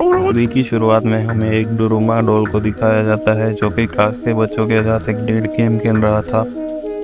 Movie की शुरुआत में हमें एक डोरेमोन डॉल को दिखाया जाता है जो कि क्लास के बच्चों के साथ एक डेड गेम खेल रहा था।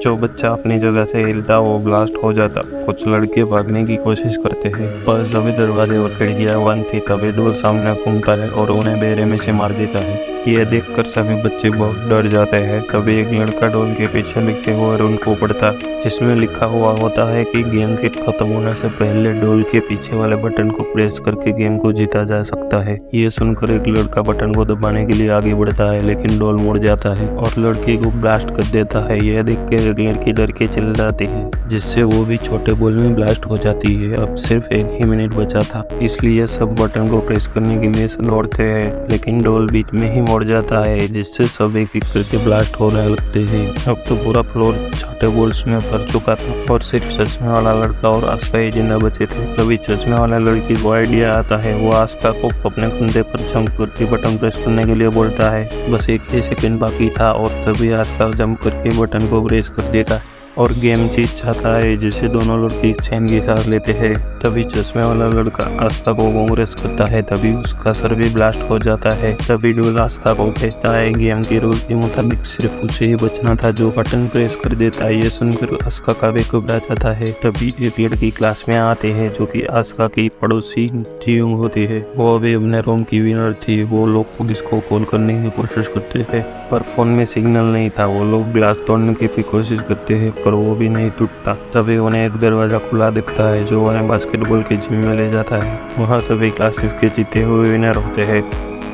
जो बच्चा अपनी जगह से हिलता वो ब्लास्ट हो जाता। कुछ लड़के भागने की कोशिश करते हैं पर सभी दरवाजे और खिड़कियां बंद थी। तभी डोल सामने घूमता है और उन्हें बेरे में से मार देता है। यह देखकर सभी बच्चे बहुत डर जाते हैं। तभी एक लड़का डोल के पीछे लिखते हुए रूल को पढ़ता जिसमें लिखा हुआ होता है कि गेम के खत्म होने से पहले डोल के पीछे वाले बटन को प्रेस करके गेम को जीता जा सकता है। ये सुनकर एक लड़का बटन को दबाने के लिए आगे बढ़ता है लेकिन डोल मुड़ जाता है और लड़के को ब्लास्ट कर देता है। यह देख के एक लड़की डर के चिल्लाती है जिससे वो भी छोटे बॉल में ब्लास्ट हो जाती है। अब सिर्फ 1 ही मिनट बचा था इसलिए सब बटन को प्रेस करने के लिए दौड़ते हैं लेकिन डोल बीच में ही मुड़ जाता है जिससे सब एक एक करके ब्लास्ट होने लगते हैं। अब तो पूरा फ्लोर छोटे बॉल्स में भर चुका था और सिर्फ चश्मे वाला लड़का और आस्का ही जिंदा बचे थे। तभी चश्मे वाला लड़की को आइडिया आता है। वो आस्का को अपने कंधे पर जंप करके बटन प्रेस करने के लिए बोलता है। बस 1 ही सेकंड बाकी था और तभी आस्का जंप करके बटन को प्रेस कर देता है और गेम जीत जाता है जिससे दोनों लड़के चैन की सांस लेते हैं। तभी चश्मे वाला लड़का आस्का को कांग्रेस करता है। तभी उसका सर भी ब्लास्ट हो जाता है। तभी डोल आस्का को कहता है गेम के रूल के मुताबिक सिर्फ उसे ही बचना था जो बटन प्रेस कर देता है। ये सुनकर आस्का का भी घबरा जाता है। तभी एक लड़की क्लास में आते हैं जो कि आस्का की पड़ोसी जियोंग होती है। वो अभी अपने रूम की विनर थी। वो लोग पुलिस को कॉल करने की कोशिश करते हैं पर फोन में सिग्नल नहीं था। वो लोग ग्लास तोड़ने की भी कोशिश करते हैं पर वो भी नहीं टूटता। तभी उन्हें एक दरवाजा खुला दिखता है जो उन्हें बास्केटबॉल के जिम में ले जाता है। वहाँ सभी क्लासेस के जीते हुए विनर होते हैं।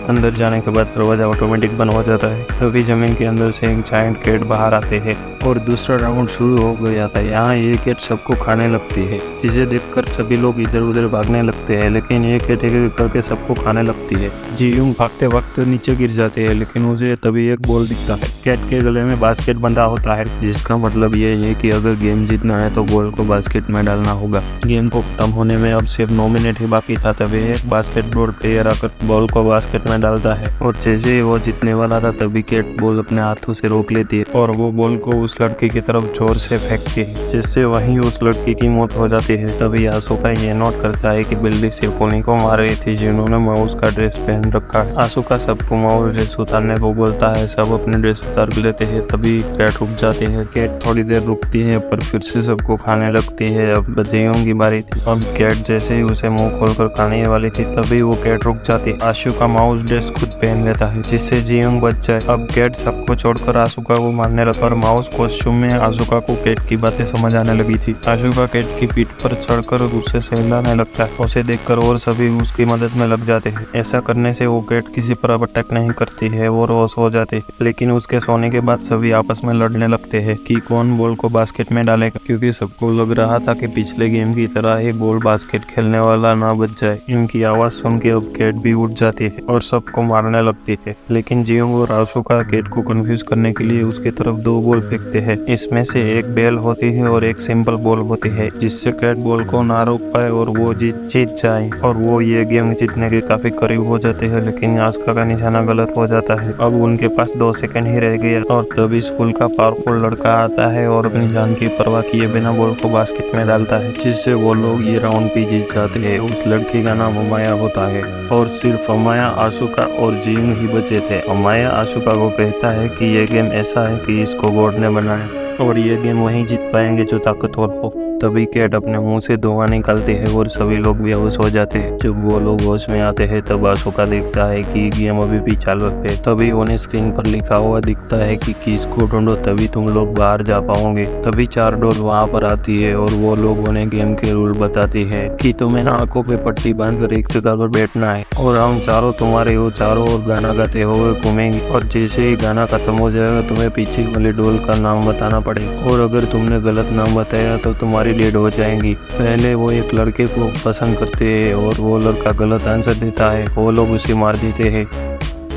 अंदर जाने के बाद दरवाजा ऑटोमेटिक बंद हो जाता है। तभी जमीन के अंदर से एक जायंट कैट बाहर आते हैं और दूसरा राउंड शुरू हो गया था। यहाँ ये कैट सबको खाने लगती है जिसे देखकर सभी लोग इधर उधर भागने लगते हैं लेकिन ये कैट एक एक करके सबको खाने लगती है। जियोंग भागते वक्त नीचे गिर जाते हैं लेकिन उसे तभी एक बॉल दिखता है। कैट के गले में बास्केट बंधा होता है जिसका मतलब ये है कि अगर गेम जीतना है तो बॉल को बास्केट में डालना होगा। गेम को खत्म होने में अब सिर्फ 9 मिनट ही बाकी था। तभी एक बास्केटबॉल प्लेयर आकर बॉल को बास्केट में डालता है और जैसे ही वो जीतने वाला था तभी कैट बॉल अपने हाथों से रोक लेती है और वो बॉल को उस लड़के की तरफ जोर से फेंकती है जिससे वहीं उस लड़की की मौत हो जाती है। तभी आसुका ये नोट करता है कि बिल्ली सिर्फ उन्हीं को मार रही थी जिन्होंने माउस का ड्रेस पहन रखा है। आसुका सबको माउस ड्रेस उतारने को बोलता है। सब अपने ड्रेस उतार लेते हैं। तभी कैट रुक जाती है। कैट थोड़ी देर रुकती है पर फिर से सबको खाने लगती है। अब जियोंग की बारी थी। अब कैट जैसे ही उसे मुंह खोलकर खाने वाली थी तभी वो कैट रुक जाती। आसुका माउस ड्रेस खुद पहन लेता है जिससे जियोंग बच जाए। अब कैट सबको छोड़कर आसुका को मारने लगा और माउस कॉस्ट्यूम में आसुका को कैट की बातें समझ आने लगी थी। आसुका कैट की पीठ पर चढ़कर उससे सहलाने लगता है। उसे देखकर और सभी उसकी मदद में लग जाते हैं। ऐसा करने से वो कैट किसी पर अटैक नहीं करती है और वो सो जाते हैं। लेकिन उसके सोने के बाद सभी आपस में लड़ने लगते हैं कि कौन बॉल को बास्केट में डालेगा क्योंकि सबको लग रहा था कि पिछले गेम की तरह ही बॉल बास्केट खेलने वाला ना बच जाए। इनकी आवाज सुन के अब कैट भी उठ जाती है और सबको मारने लगती है। लेकिन जियोंग और आसुका कैट को कंफ्यूज करने के लिए उसके तरफ 2 बॉल फेंकते हैं। इसमें से एक बेल होती है और एक सिंपल बॉल होती है जिससे कैट बॉल को ना रोक पाए और वो जीत जाए और वो ये गेम जीतने के काफी करीब हो जाते हैं। लेकिन आस्का का निशाना गलत हो जाता है। अब उनके पास 2 सेकंड ही रह गए और तभी स्कूल का पावरफुल लड़का आता है और अपनी जान की परवाह किए बिना बॉल को बास्केट में डालता है जिससे वो लोग ये राउंड भी जीत जाते हैं। उस लड़की का नाम अमाया होता है और सिर्फ अमाया, आसुका और जियोंग ही बचे थे। अमाया आसुका को कहता है कि ये गेम ऐसा है कि इसको गॉड ने बनाया और ये गेम वहीं जीत पाएंगे जो ताकतवर हो। तभी कैट अपने मुंह से धुआं निकालते हैं और सभी लोग बेहोश हो जाते हैं। जब वो लोग होश में आते हैं तब आसुका देखता है कि गेम अभी भी चालू है। तभी उन्हें स्क्रीन पर लिखा हुआ दिखता है कि किसको ढूंढो तभी तुम लोग बाहर जा पाओगे। तभी 4 डोल वहाँ पर आती है और वो लोग उन्हें गेम के रूल बताती है कि तुम्हें आंखों पे पट्टी बांधकर एक जगह पर बैठना है और हम चारों तुम्हारे वो चारों ओर गाना गाते हुए घूमेंगे और जैसे ही गाना खत्म हो जाएगा तुम्हें पीछे वाले डोल का नाम बताना पड़ेगा और अगर तुमने गलत नाम बताया तो तुम्हारी डेड हो जाएंगी। पहले वो एक लड़के को पसंद करते हैं और वो लड़का गलत आंसर देता है। वो लोग उसे मार देते हैं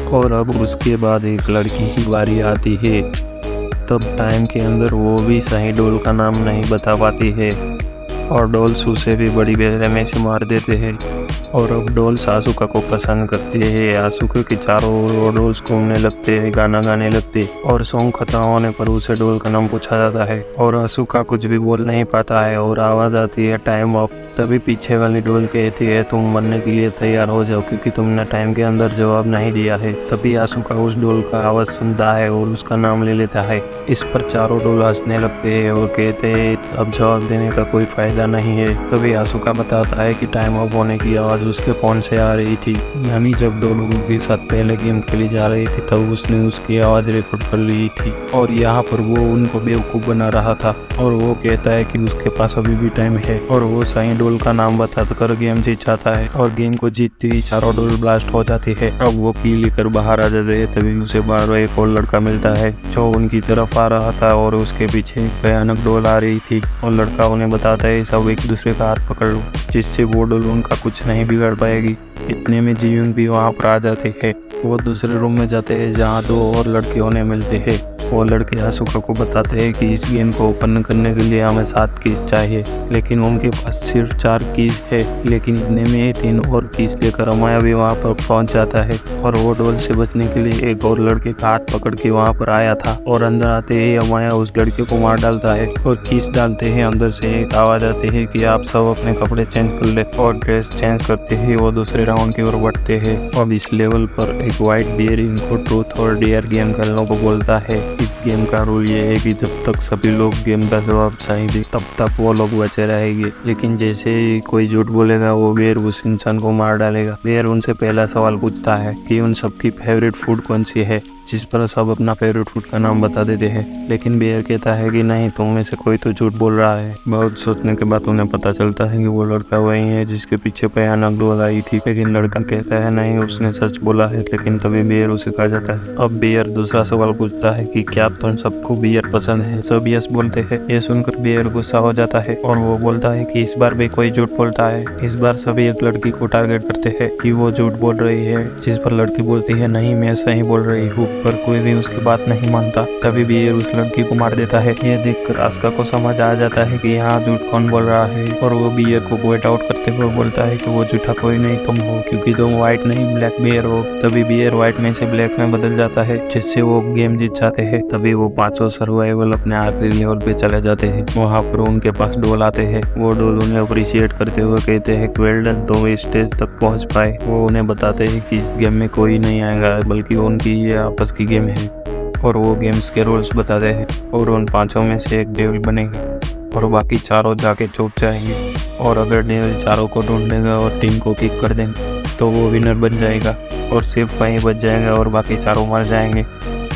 और अब उसके बाद एक लड़की की बारी आती है। तब टाइम के अंदर वो भी सही डोल का नाम नहीं बता पाती है और डोल्स उसे भी बड़ी बेरहमी से मार देते हैं। और अब डॉल्स आसुका को पसंद करती है। आसुका के चारों ओर डॉल्स घूमने लगते हैं, गाना गाने लगते हैं और सॉन्ग खत्म होने पर उसे डॉल का नाम पूछा जाता है और आसुका कुछ भी बोल नहीं पाता है और आवाज आती है टाइम अप। तभी पीछे वाली डॉल कहती है तुम मरने के लिए तैयार हो जाओ क्योंकि तुमने टाइम के अंदर जवाब नहीं दिया है। तभी आसुका उस डॉल का आवाज सुनता है और उसका नाम ले लेता है। इस पर चारों डॉल हंसने लगते हैं और कहते हैं अब जवाब देने का कोई फायदा नहीं है। तभी आसुका बताता है कि टाइम अप होने की आवाज उसके फोन से आ रही थी, यानी जब दो लोगों के साथ पहले गेम खेली जा रही थी तब उसने उसकी आवाज रिकॉर्ड कर ली थी और यहाँ पर वो उनको बेवकूफ बना रहा था और वो कहता है कि उसके पास अभी भी टाइम है और वो साई डॉल का नाम बताकर गेम जीत जाता है और गेम को जीतते ही चारों डॉल ब्लास्ट हो जाती है। अब वो की लेकर बाहर आ जाते हैं। तभी उसे बाहर एक और लड़का मिलता है जो उनकी तरफ आ रहा था और उसके पीछे भयानक डॉल आ रही थी और लड़का उन्हें बताता है सब एक दूसरे का हाथ पकड़ लो जिससे वो डॉल उनका कुछ नहीं बिगाड़ पाएगी। इतने में जीयूंग भी वहाँ पर आ जाते हैं। वो दूसरे रूम में जाते हैं जहाँ दो और लड़के उन्हें मिलते हैं। वो लड़के आसुका को बताते हैं कि इस गेम को ओपन करने के लिए हमें 7 कीज चाहिए लेकिन उनके पास सिर्फ 4 कीज है। लेकिन इतने में 3 और कीज लेकर अमाया भी वहाँ पर पहुँच जाता है और वो डॉल से बचने के लिए एक और लड़के का हाथ पकड़ के वहाँ पर आया था और अंदर आते ही अमाया उस लड़के को मार डालता है और कीज डालते हैं। अंदर से एक आवाज आती है कि आप सब अपने कपड़े चेंज कर ले और ड्रेस चेंज करते ही वो दूसरे राउंड की ओर बढ़ते हैं। अब इस लेवल पर एक व्हाइट बियर इनको ट्रूथ और डेयर गेम खेलने को बोलता है। इस गेम का रूल ये है कि जब तक सभी लोग गेम का जवाब सही दे तब तक वो लोग बचे रहेंगे, लेकिन जैसे ही कोई झूठ बोलेगा वो बेयर उस इंसान को मार डालेगा। बेयर उनसे पहला सवाल पूछता है कि उन सबकी फेवरेट फूड कौन सी है, जिस पर सब अपना फेवरेट फूड का नाम बता देते हैं। लेकिन बेयर कहता है कि नहीं, तुम में से कोई तो झूठ बोल रहा है। बहुत सोचने के बाद उन्हें पता चलता है कि वो लड़का वही है जिसके पीछे भयानक डॉल आई थी। लेकिन लड़का कहता है नहीं, उसने सच बोला है। लेकिन तभी बेयर उसे कहा जाता है। अब बेयर दूसरा सवाल पूछता है कि क्या तुम सबको बियर पसंद है। सब यस बोलते हैं। ये सुनकर बेयर गुस्सा हो जाता है और वो बोलता है कि इस बार भी कोई झूठ बोलता है। इस बार सभी एक लड़की को टारगेट करते हैं कि वो झूठ बोल रही है, जिस पर लड़की बोलती है नहीं, मैं सही बोल रही हूँ, पर कोई भी उसकी बात नहीं मानता। तभी बेयर उस लड़की को मार देता है। ये देखकर आस्का को समझ आ जाता है कि यहाँ झूठ कौन बोल रहा है और वो बेयर को पॉइंट आउट करते हुए बोलता है कि वो झूठा कोई नहीं तुम हो, क्योंकि तुम व्हाइट नहीं ब्लैक बेयर हो। तभी बेयर व्हाइट में से ब्लैक में बदल जाता है जिससे वो गेम जीत जाते हैं। तभी वो पांचों सर्वाइवल अपने आखिरी लेवल पे चले जाते हैं। वहाँ पर उनके पास डॉल आते हैं। वो डॉल उन्हें अप्रिशिएट करते हुए कहते हैं वेल डन, तुम इस स्टेज तक पहुँच पाए। वो उन्हें बताते हैं कि इस गेम में कोई नहीं आएगा, बल्कि उनकी ये आपस की गेम है और वो गेम्स के रूल्स बताते हैं और उन पांचों में से एक डेविल बनेगा और बाकी चारों जाके छुप जाएंगे और अगर डेविल चारों को ढूंढ लेगा और टीम को किक कर देंगे तो वो विनर बन जाएगा और सिर्फ वहीं बच जाएगा और बाकी चारों मर जाएंगे।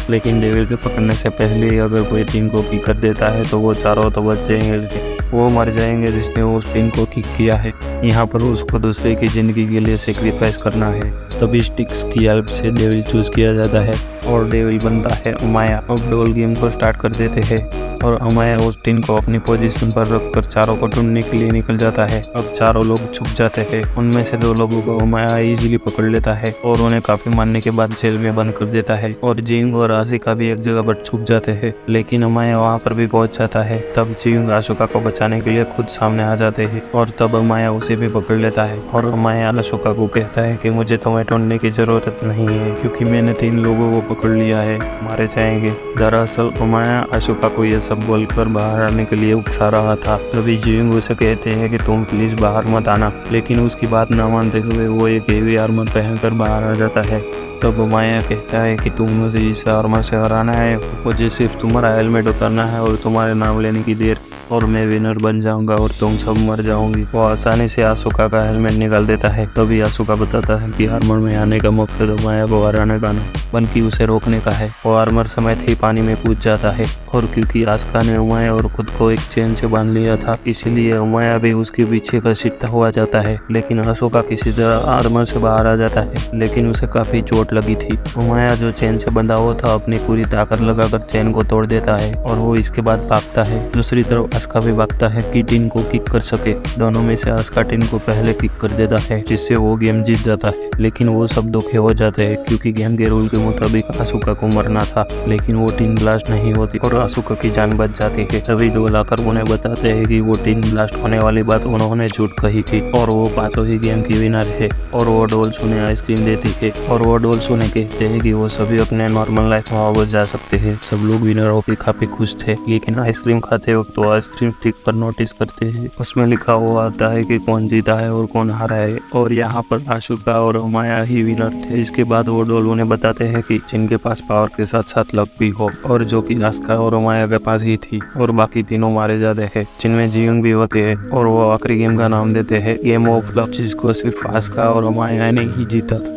लेकिन डेविल के पकड़ने से पहले ही अगर कोई टीम को किक कर देता है तो वो चारों तो बच जाएंगे, लेकिन वो मर जाएंगे जिसने उस टीम को किक किया है। यहाँ पर उसको दूसरे की ज़िंदगी के लिए सेक्रीफाइस करना है। तभी स्टिक्स की हेल्प से डेविल चूज किया जाता है और डेविल बनता है अमाया। अब डॉल गेम को स्टार्ट कर देते हैं और अमाया उस टीम को अपनी पोजीशन पर रखकर चारों को ढूंढने के लिए निकल जाता है। अब चारों लोग छुप जाते हैं। उनमें से 2 लोगों को अमाया इजीली पकड़ लेता है और उन्हें काफी मारने के बाद जेल में बंद कर देता है और जिंग और आशिका भी एक जगह पर छुप जाते हैं। लेकिन अमाया वहाँ पर भी पहुंच जाता है। तब जिंग आशिका को बचाने के लिए खुद सामने आ जाते हैं और तब अमाया उसे भी पकड़ लेता है और अमाया आशिका को कहता है कि मुझे तुम्हें ढूंढने की जरूरत नहीं है क्योंकि मैंने 3 लोगों को पकड़ लिया है, मारे जाएंगे। दरअसल अमाया आशिका को यह सब बोलकर बाहर आने के लिए उकसा रहा था। तभी जिंग उसे कहते हैं कि तुम प्लीज बाहर मत आना, लेकिन उसकी बात न मानते हुए वो एक हेवी आर्मर पहनकर बाहर आ जाता है। तब अमाया कहता है कि तुम मुझे इस आर्मर से हराना है, मुझे सिर्फ तुम्हारा हेलमेट उतारना है और तुम्हारे नाम लेने की देर और मैं विनर बन जाऊंगा और तुम सब मर जाओगी। वो आसानी से आशिका का हेलमेट निकाल देता है। तभी आशिका बताता है कि आर्मर में आने का मकसद अमाया को हराने का नहीं बल्कि उसे रोकने का है। वो आर्मर समेत ही पानी में कूद जाता है और क्योंकि आस्का ने अमाया और खुद को एक चेन से बांध लिया था, इसीलिए अमाया भी उसके पीछे घसीटता हुआ जाता है। लेकिन आशिका किसी तरह आर्मर से बाहर आ जाता है, लेकिन उसे काफी चोट लगी थी। अमाया जो चेन से बंधा हुआ था अपनी पूरी ताकत लगाकर चेन को तोड़ देता है और वो इसके बाद भागता है। दूसरी तरफ आस्का भी भागता है कि टिन को किक कर सके। दोनों में से आस्का टिन को पहले किक कर देता है, जिससे वो गेम जीत जाता है। लेकिन वो सब धोखे हो जाते हैं, क्योंकि गेम के रूल के मुताबिक आसुका को मरना था, लेकिन वो टिन ब्लास्ट नहीं होती और आसुका की जान बच जाती है। सभी लोग आकर उन्हें बताते हैं कि वो टिन ब्लास्ट होने वाली बात उन्होंने झूठ कही थी और वो पांचों ही गेम की विनर है। और वो डॉल्स उन्हें आइसक्रीम देती है और वो डॉल्स उन्हें कहते हैं कि वो सभी अपने नॉर्मल लाइफ में वापस जा सकते हैं। सब लोग विनर होकर काफी खुश थे, लेकिन आइसक्रीम खाते वक्त तो आइसक्रीम स्टिक पर नोटिस करते हैं। उसमें लिखा हुआ आता है कि कौन जीता है और कौन हारा है, और यहाँ पर आशुका और माया ही विनर थे। इसके बाद वो डॉल उन्हें बताते हैं कि जिनके पास पावर के साथ साथ लक भी हो, और जो कि आस्का और माया के पास ही थी, और बाकी तीनों मारे जाते हैं, जिनमें जीवन भी होते हैं। और वो आखिरी गेम का नाम देते हैं गेम ऑफ लक, जिसको सिर्फ आस्का और माया ने ही जीता था।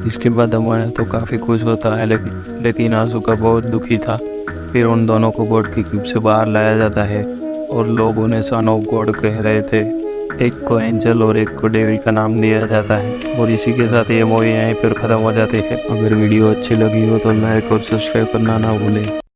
इसके बाद माया तो काफी खुश होता है, लेकिन आशुका बहुत दुखी था। फिर उन दोनों को गॉड की क्यूब से बाहर लाया जाता है और लोग उन्हें सन ऑफ गॉड कह रहे थे। एक को एंजल और एक को डेविल का नाम दिया जाता है। और इसी के साथ ये मूवी यहीं पर खत्म हो जाती है। अगर वीडियो अच्छी लगी हो तो लाइक और सब्सक्राइब करना ना भूलें।